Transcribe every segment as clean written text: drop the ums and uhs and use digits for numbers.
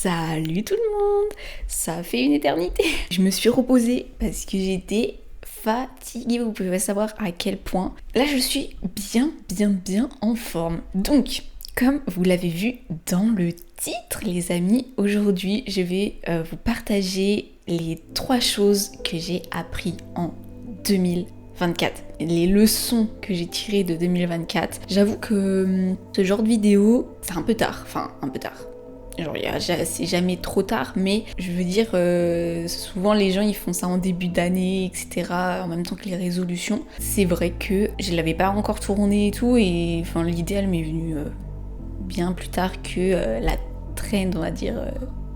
Salut tout le monde! Ça fait une éternité. Je me suis reposée parce que j'étais fatiguée, vous pouvez pas savoir à quel point. Là je suis bien en forme. Donc, comme vous l'avez vu dans le titre les amis, aujourd'hui je vais vous partager les 3 choses que j'ai appris en 2024. Les leçons que j'ai tirées de 2024. J'avoue que ce genre de vidéo, c'est un peu tard. Genre, c'est jamais trop tard, mais je veux dire, souvent les gens ils font ça en début d'année, etc., en même temps que les résolutions. C'est vrai que je l'avais pas encore tourné et tout, et enfin l'idée elle m'est venue bien plus tard que la trend, on va dire,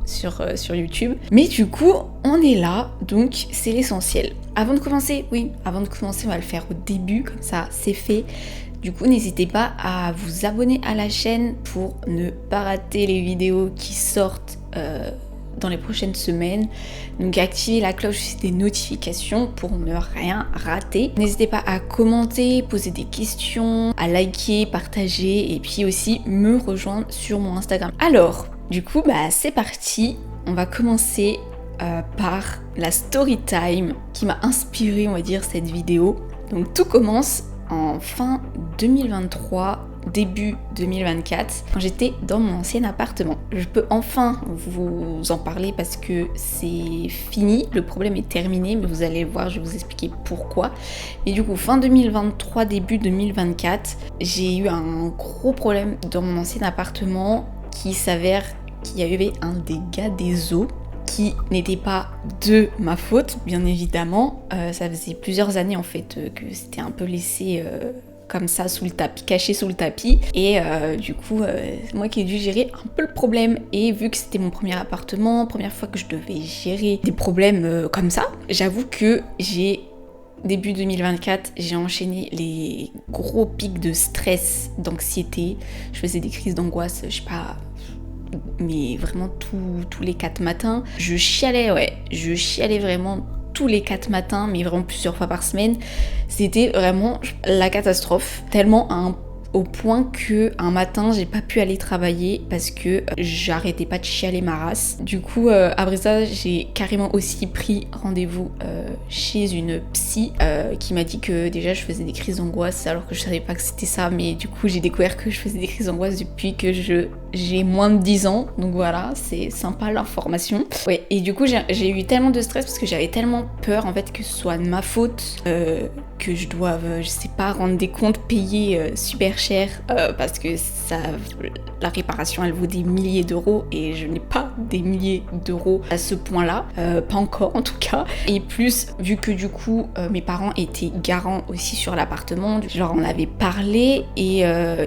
sur YouTube. Mais du coup, on est là, donc c'est l'essentiel. Avant de commencer, on va le faire au début, comme ça c'est fait. Du coup, n'hésitez pas à vous abonner à la chaîne pour ne pas rater les vidéos qui sortent dans les prochaines semaines. Donc activez la cloche des notifications pour ne rien rater. N'hésitez pas à commenter, poser des questions, à liker, partager et puis aussi me rejoindre sur mon Instagram. Alors, du coup, c'est parti. On va commencer par la story time qui m'a inspiré, on va dire, cette vidéo. Donc tout commence en fin 2023, début 2024, quand j'étais dans mon ancien appartement. Je peux enfin vous en parler parce que c'est fini, le problème est terminé, mais vous allez voir, je vais vous expliquer pourquoi. Et du coup, fin 2023, début 2024, j'ai eu un gros problème dans mon ancien appartement qui s'avère qu'il y avait un dégât des eaux qui n'était pas de ma faute, bien évidemment. Ça faisait plusieurs années en fait que c'était un peu laissé comme ça sous le tapis, caché sous le tapis. Et du coup, c'est moi qui ai dû gérer un peu le problème. Et vu que c'était mon premier appartement, première fois que je devais gérer des problèmes comme ça, j'avoue que début 2024, j'ai enchaîné les gros pics de stress, d'anxiété. Je faisais des crises d'angoisse, je sais pas, mais vraiment tous les 4 matins. Je chialais vraiment tous les 4 matins, mais vraiment plusieurs fois par semaine. C'était vraiment la catastrophe, tellement au point que un matin j'ai pas pu aller travailler parce que j'arrêtais pas de chialer ma race. Du coup après ça j'ai carrément aussi pris rendez-vous chez une psy qui m'a dit que déjà je faisais des crises d'angoisse alors que je savais pas que c'était ça, mais du coup j'ai découvert que je faisais des crises d'angoisse depuis que j'ai moins de 10 ans, donc voilà, c'est sympa l'information. Ouais, et du coup j'ai eu tellement de stress parce que j'avais tellement peur en fait que ce soit de ma faute, que je doive, je sais pas, rendre des comptes, payer super cher parce que la réparation elle vaut des milliers d'euros et je n'ai pas des milliers d'euros à ce point là, pas encore en tout cas. Et plus vu que du coup mes parents étaient garants aussi sur l'appartement, genre on avait parlé et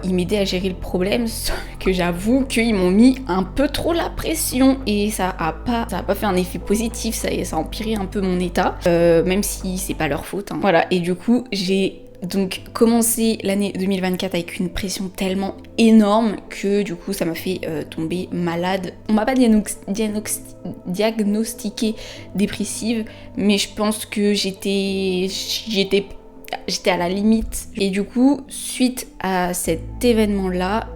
ils m'aidaient à gérer le problème, sauf que j'avoue qu'ils m'ont mis un peu trop la pression et ça a pas fait un effet positif, ça a empiré un peu mon état, même si c'est pas leur faute, hein. Voilà, et du coup j'ai donc commencé l'année 2024 avec une pression tellement énorme que du coup ça m'a fait tomber malade. On m'a pas diagnostiqué dépressive, mais je pense que j'étais à la limite. Et du coup, suite à cet événement-là,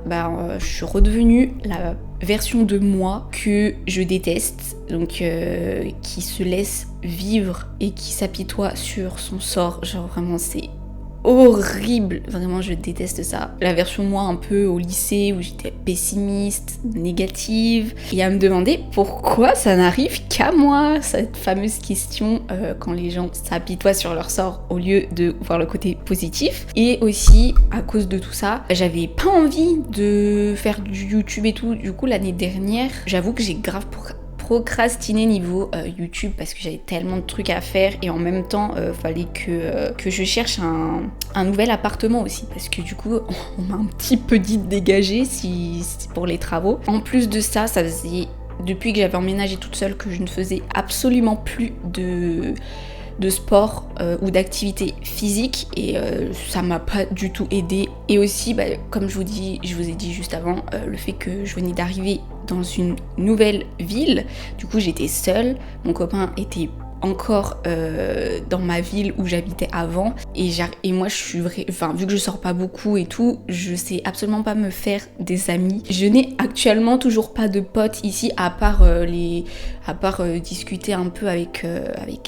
je suis redevenue la version de moi que je déteste, donc qui se laisse vivre et qui s'apitoie sur son sort. Genre vraiment c'est horrible, vraiment je déteste ça. La version moi un peu au lycée où j'étais pessimiste, négative, et à me demander pourquoi ça n'arrive qu'à moi, cette fameuse question quand les gens s'apitoient sur leur sort au lieu de voir le côté positif. Et aussi à cause de tout ça, j'avais pas envie de faire du YouTube et tout. Du coup l'année dernière, j'avoue que j'ai grave procrastiner niveau YouTube parce que j'avais tellement de trucs à faire et en même temps fallait que je cherche un nouvel appartement aussi parce que du coup on m'a un petit peu dit de dégager si pour les travaux. En plus de ça, ça faisait depuis que j'avais emménagé toute seule que je ne faisais absolument plus de sport ou d'activité physique et ça m'a pas du tout aidé. Et aussi comme je vous ai dit juste avant, le fait que je venais d'arriver dans une nouvelle ville, du coup j'étais seule, mon copain était encore dans ma ville où j'habitais avant et moi je suis vu que je sors pas beaucoup et tout, je sais absolument pas me faire des amis. Je n'ai actuellement toujours pas de potes ici à part discuter un peu avec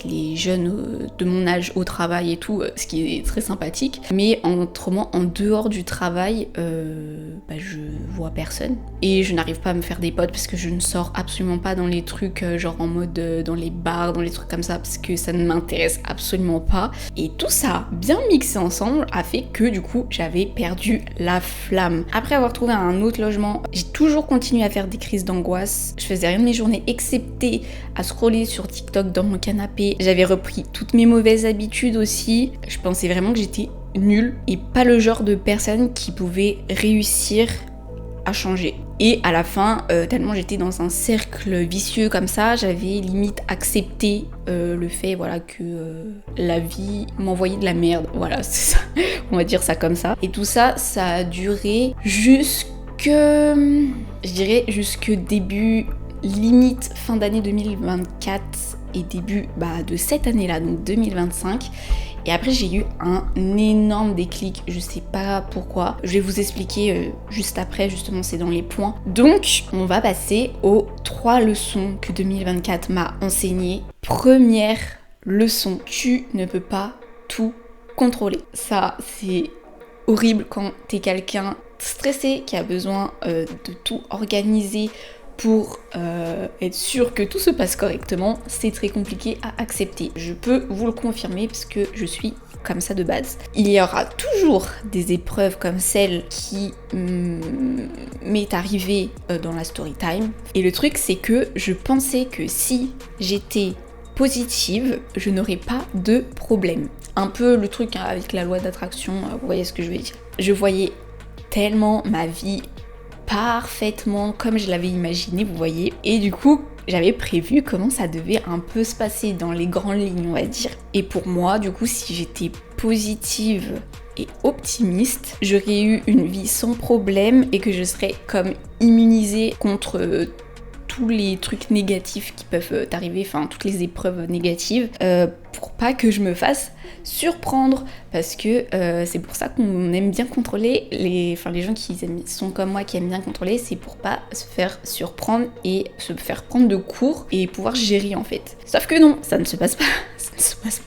les jeunes de mon âge au travail et tout, ce qui est très sympathique. Mais autrement, en dehors du travail, je vois personne. Et je n'arrive pas à me faire des potes parce que je ne sors absolument pas dans les trucs genre en mode dans les bars, dans les trucs comme ça, parce que ça ne m'intéresse absolument pas. Et tout ça, bien mixé ensemble, a fait que du coup, j'avais perdu la flamme. Après avoir trouvé un autre logement, j'ai toujours continué à faire des crises d'angoisse. Je faisais rien de mes journées excepté à scroller sur TikTok dans mon canapé. J'avais repris toutes mes mauvaises habitudes aussi. Je pensais vraiment que j'étais nulle et pas le genre de personne qui pouvait réussir à changer. Et à la fin, tellement j'étais dans un cercle vicieux comme ça, j'avais limite accepté le fait que la vie m'envoyait de la merde. Voilà, c'est ça. On va dire ça comme ça. Et tout ça, ça a duré jusque début, limite fin d'année 2024 et début de cette année-là, donc 2025. Et après j'ai eu un énorme déclic, je sais pas pourquoi. Je vais vous expliquer juste après, justement c'est dans les points. Donc on va passer aux 3 leçons que 2024 m'a enseignées. Première leçon, tu ne peux pas tout contrôler. Ça c'est horrible quand t'es quelqu'un stressé qui a besoin de tout organiser pour être sûr que tout se passe correctement. C'est très compliqué à accepter. Je peux vous le confirmer parce que je suis comme ça de base. Il y aura toujours des épreuves comme celle qui m'est arrivée dans la story time. Et le truc c'est que je pensais que si j'étais positive, je n'aurais pas de problème. Un peu le truc avec la loi d'attraction, vous voyez ce que je veux dire. Je voyais tellement ma vie parfaitement comme je l'avais imaginé, vous voyez. Et du coup, j'avais prévu comment ça devait un peu se passer dans les grandes lignes, on va dire. Et pour moi, du coup, si j'étais positive et optimiste, j'aurais eu une vie sans problème et que je serais comme immunisée contre tous les trucs négatifs qui peuvent t'arriver, enfin toutes les épreuves négatives, pour pas que je me fasse surprendre, parce que c'est pour ça qu'on aime bien contrôler, les gens qui sont comme moi, qui aiment bien contrôler, c'est pour pas se faire surprendre et se faire prendre de court et pouvoir gérer en fait. Sauf que non, ça ne se passe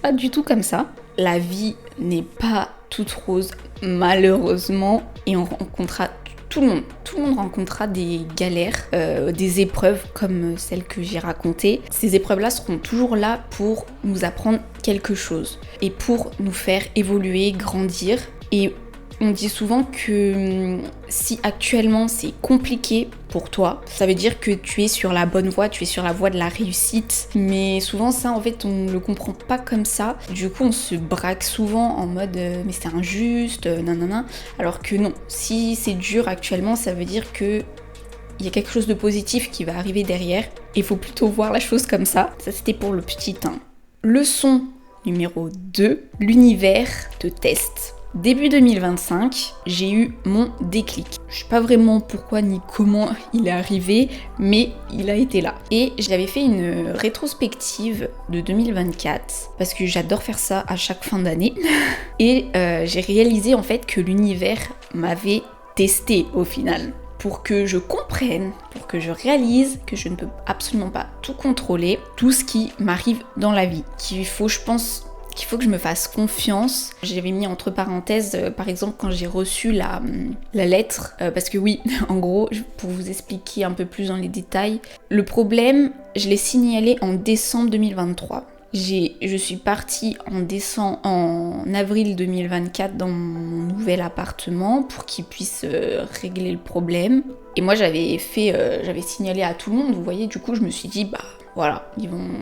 pas du tout comme ça. La vie n'est pas toute rose, malheureusement, et on rencontrera tout le monde rencontrera des galères, des épreuves comme celles que j'ai racontées. Ces épreuves-là seront toujours là pour nous apprendre quelque chose et pour nous faire évoluer, grandir. Et on dit souvent que si actuellement c'est compliqué pour toi, ça veut dire que tu es sur la bonne voie, tu es sur la voie de la réussite. Mais souvent ça, en fait, on ne le comprend pas comme ça. Du coup, on se braque souvent en mode mais c'est injuste, nanana. Alors que non, si c'est dur actuellement, ça veut dire que il y a quelque chose de positif qui va arriver derrière. Il faut plutôt voir la chose comme ça. Ça, c'était pour le petit 1. Leçon numéro 2, l'univers te teste. Début 2025, j'ai eu mon déclic. Je sais pas vraiment pourquoi ni comment il est arrivé, mais il a été là. Et j'avais fait une rétrospective de 2024, parce que j'adore faire ça à chaque fin d'année. Et j'ai réalisé en fait que l'univers m'avait testé au final. Pour que je comprenne, pour que je réalise que je ne peux absolument pas tout contrôler, tout ce qui m'arrive dans la vie. Qu'il faut que je me fasse confiance. J'avais mis entre parenthèses, par exemple, quand j'ai reçu la lettre, parce que oui, en gros, pour vous expliquer un peu plus dans les détails, le problème, je l'ai signalé en décembre 2023. Je suis partie en avril 2024 dans mon nouvel appartement pour qu'ils puissent régler le problème. Et moi, j'avais signalé à tout le monde, vous voyez, du coup, je me suis dit, voilà,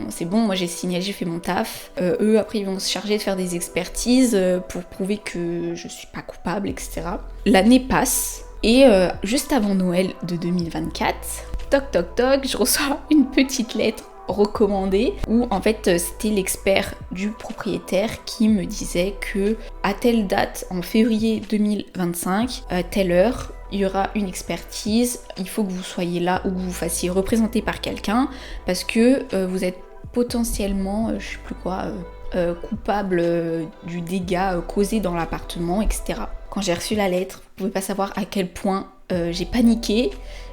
c'est bon, moi j'ai signalé, j'ai fait mon taf. Eux, après, ils vont se charger de faire des expertises pour prouver que je suis pas coupable, etc. L'année passe, et juste avant Noël de 2024, toc toc toc, je reçois une petite lettre recommandée où en fait c'était l'expert du propriétaire qui me disait que à telle date, en février 2025, à telle heure, il y aura une expertise, il faut que vous soyez là ou que vous vous fassiez représenter par quelqu'un parce que vous êtes potentiellement, je sais plus quoi, coupable du dégât causé dans l'appartement, etc. Quand j'ai reçu la lettre, vous pouvez pas savoir à quel point j'ai paniqué,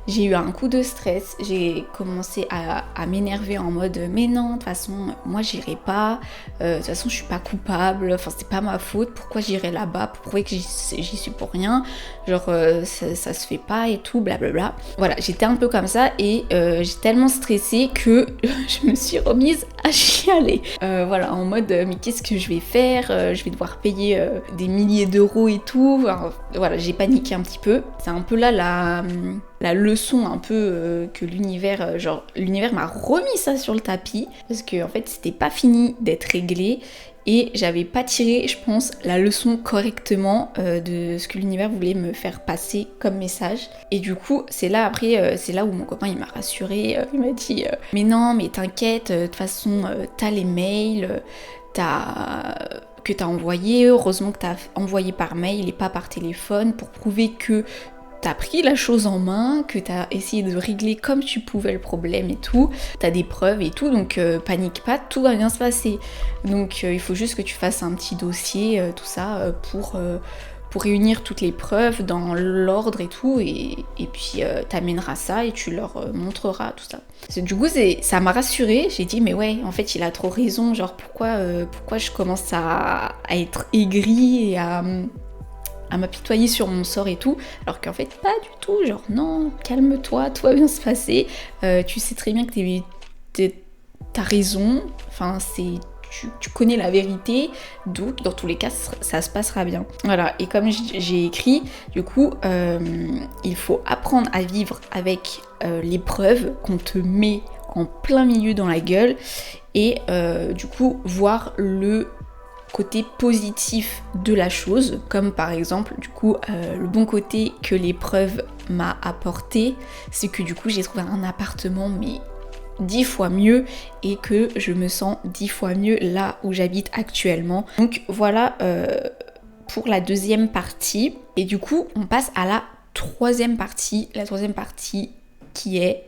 j'ai eu un coup de stress, j'ai commencé à m'énerver en mode mais non, de toute façon, moi j'irai pas, de toute façon je suis pas coupable, enfin c'est pas ma faute, pourquoi j'irai là-bas pour prouver que j'y suis pour rien, genre ça se fait pas et tout, blablabla. Voilà, j'étais un peu comme ça et j'ai tellement stressé que je me suis remise à chialer. Voilà, en mode mais qu'est-ce que je vais faire, je vais devoir payer des milliers d'euros et tout. Enfin, voilà, j'ai paniqué un petit peu. C'est un peu là la leçon un peu que l'univers m'a remis ça sur le tapis parce que en fait c'était pas fini d'être réglé et j'avais pas tiré, je pense, la leçon correctement de ce que l'univers voulait me faire passer comme message. Et du coup, c'est là après, c'est là où mon copain il m'a rassurée, il m'a dit mais non, mais t'inquiète, de toute façon, t'as les mails, que t'as envoyé, heureusement que t'as envoyé par mail et pas par téléphone pour prouver que t'as pris la chose en main, que t'as essayé de régler comme tu pouvais le problème et tout, t'as des preuves et tout, donc panique pas, tout va bien se passer. Donc il faut juste que tu fasses un petit dossier, tout ça, pour réunir toutes les preuves dans l'ordre et tout, et puis t'amèneras ça et tu leur montreras tout ça. Du coup, ça m'a rassurée, j'ai dit mais ouais, en fait il a trop raison, genre pourquoi je commence à être aigrie et à m'apitoyer sur mon sort et tout, alors qu'en fait pas du tout, genre non, calme-toi, tout va bien se passer, tu sais très bien que t'as raison, enfin tu connais la vérité, donc dans tous les cas ça se passera bien. Voilà, et comme j'ai écrit, du coup il faut apprendre à vivre avec l'épreuve qu'on te met en plein milieu dans la gueule et du coup voir le côté positif de la chose, comme par exemple du coup le bon côté que l'épreuve m'a apporté, c'est que du coup j'ai trouvé un appartement mais 10 fois mieux et que je me sens 10 fois mieux là où j'habite actuellement. Donc voilà pour la deuxième partie. Et du coup on passe à la troisième partie qui est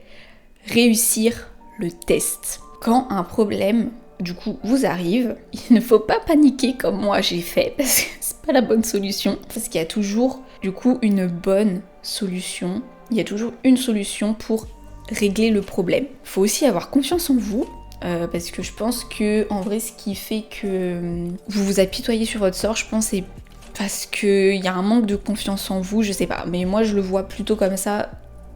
réussir le test. Quand un problème du coup vous arrive, il ne faut pas paniquer comme moi j'ai fait parce que c'est pas la bonne solution, parce qu'il y a toujours du coup une bonne solution, il y a toujours une solution pour régler le problème. Faut aussi avoir confiance en vous parce que je pense que en vrai ce qui fait que vous vous apitoyez sur votre sort, je pense c'est parce qu'il y a un manque de confiance en vous, je sais pas, mais moi je le vois plutôt comme ça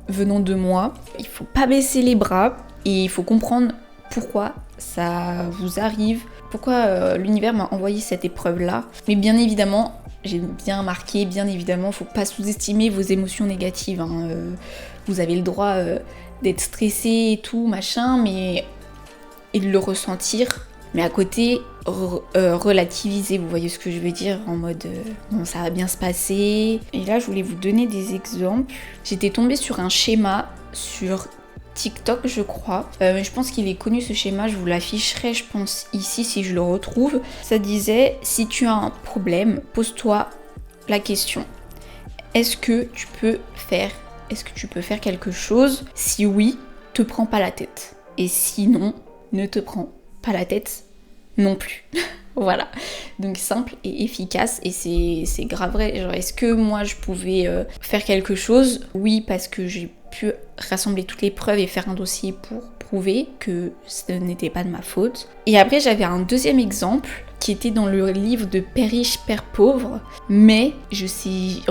venant de moi. Il faut pas baisser les bras et il faut comprendre pourquoi ça vous arrive, pourquoi l'univers m'a envoyé cette épreuve-là. Mais bien évidemment, j'ai bien marqué, bien évidemment, faut pas sous-estimer vos émotions négatives. Hein. Vous avez le droit d'être stressé et tout, machin, et de le ressentir. Mais à côté, relativiser, vous voyez ce que je veux dire, en mode bon, ça va bien se passer. Et là, je voulais vous donner des exemples. J'étais tombée sur un schéma sur TikTok, je crois. Je pense qu'il est connu ce schéma, je vous l'afficherai, je pense, ici, si je le retrouve. Ça disait, si tu as un problème, pose-toi la question. Est-ce que tu peux faire quelque chose? Si oui, te prends pas la tête. Et sinon, ne te prends pas la tête non plus. Voilà, donc simple et efficace, et c'est grave vrai. Genre, est-ce que moi je pouvais faire quelque chose? Oui, parce que j'ai pu rassembler toutes les preuves et faire un dossier pour prouver que ce n'était pas de ma faute. Et après j'avais un deuxième exemple qui était dans le livre de Père riche, Père pauvre, mais j'ai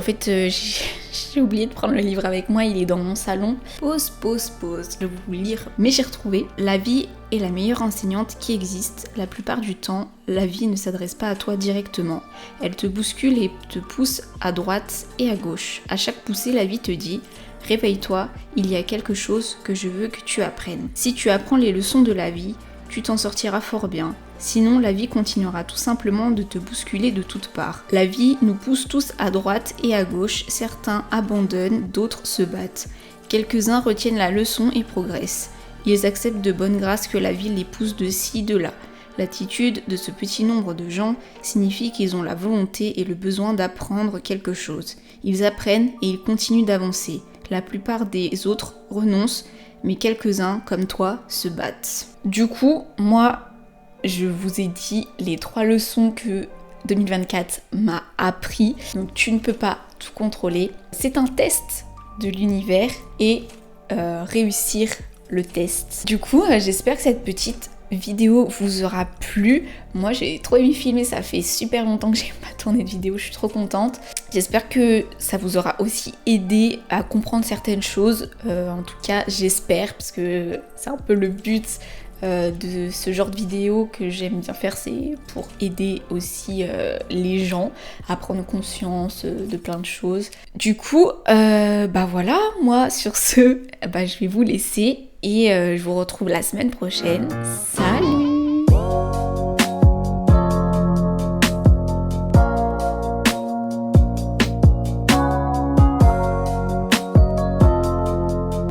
oublié de prendre le livre avec moi, il est dans mon salon. Pause, je vais vous lire. Mais j'ai retrouvé. La vie est la meilleure enseignante qui existe. La plupart du temps, la vie ne s'adresse pas à toi directement. Elle te bouscule et te pousse à droite et à gauche. À chaque poussée, la vie te dit: réveille-toi, il y a quelque chose que je veux que tu apprennes. Si tu apprends les leçons de la vie, tu t'en sortiras fort bien. Sinon, la vie continuera tout simplement de te bousculer de toutes parts. La vie nous pousse tous à droite et à gauche, certains abandonnent, d'autres se battent. Quelques-uns retiennent la leçon et progressent. Ils acceptent de bonne grâce que la vie les pousse de ci, de là. L'attitude de ce petit nombre de gens signifie qu'ils ont la volonté et le besoin d'apprendre quelque chose. Ils apprennent et ils continuent d'avancer. La plupart des autres renoncent, mais quelques-uns, comme toi, se battent. Du coup, moi, je vous ai dit les 3 leçons que 2024 m'a appris. Donc tu ne peux pas tout contrôler. C'est un test de l'univers et réussir le test. Du coup, j'espère que cette petite vidéo vous aura plu. Moi j'ai trop aimé filmer, ça fait super longtemps que j'ai pas tourné de vidéo, je suis trop contente. J'espère que ça vous aura aussi aidé à comprendre certaines choses, en tout cas j'espère, parce que c'est un peu le but de ce genre de vidéo que j'aime bien faire, c'est pour aider aussi les gens à prendre conscience de plein de choses. Du coup, bah voilà, moi sur ce, bah, je vais vous laisser et je vous retrouve la semaine prochaine.